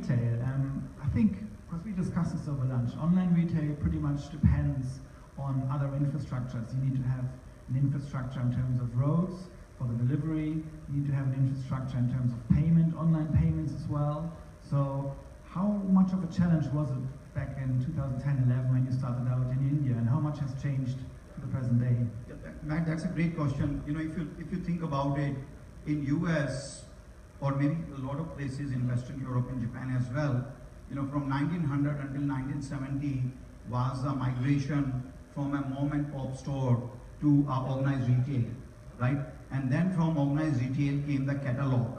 retail, I think, because we discussed this over lunch, online retail pretty much depends on other infrastructures. You need to have an infrastructure in terms of roads for the delivery. You need to have an infrastructure in terms of payment, online payments as well. So how much of a challenge was it back in 2010-11 when you started out in India, and how much has changed to the present day? Yeah, Matt, that's a great question. You know, if you think about it, in US or maybe a lot of places in Western Europe and Japan as well, you know, from 1900 until 1970 was a migration from a mom and pop store to organized retail, right? And then from organized retail came the catalog.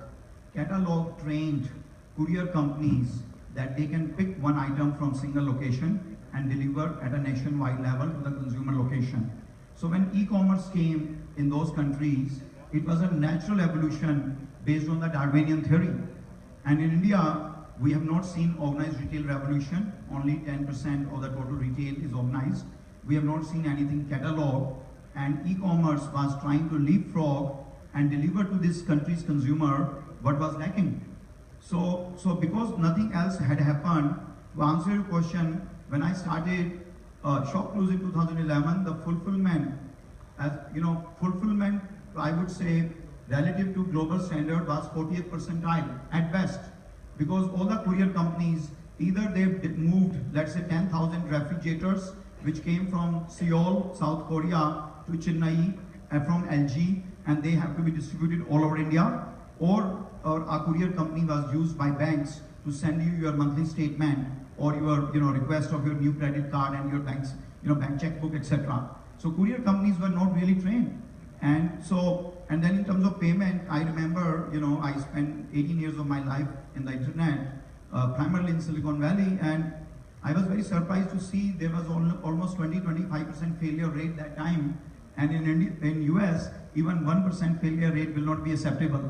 Catalog trained courier companies that they can pick one item from single location and deliver at a nationwide level to the consumer location. So when e-commerce came in those countries, it was a natural evolution based on the Darwinian theory. And in India, we have not seen organized retail revolution. Only 10% of the total retail is organized. We have not seen anything catalog, and e-commerce was trying to leapfrog and deliver to this country's consumer what was lacking. So because nothing else had happened, to answer your question, when I started Shopclues in 2011, the fulfillment, I would say, relative to global standard was 40th percentile at best, because all the courier companies, either they moved, let's say, 10,000 refrigerators, which came from Seoul, South Korea, to Chennai, and from LG, and they have to be distributed all over India, or a courier company was used by banks to send you your monthly statement or your request of your new credit card and your bank's bank checkbook, etc. So courier companies were not really trained. And then in terms of payment, I remember, I spent 18 years of my life in the internet, primarily in Silicon Valley, and I was very surprised to see there was almost 20-25% failure rate that time, and in US, even 1% failure rate will not be acceptable.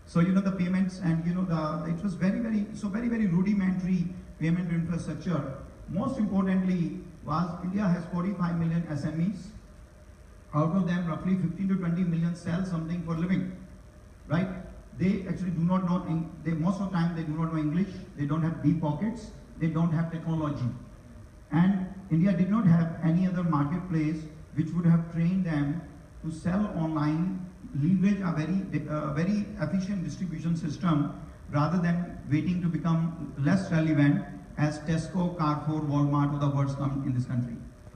So the payments and it was very rudimentary payment infrastructure. Most importantly was India has 45 million SMEs. Out of them, roughly 15 to 20 million sell something for a living, right? They actually do not know, most of the time they do not know English, they don't have deep pockets, they don't have technology. And India did not have any other marketplace which would have trained them to sell online, leverage a very efficient distribution system, rather than waiting to become less relevant as Tesco, Carrefour, Walmart, or the words come in this country.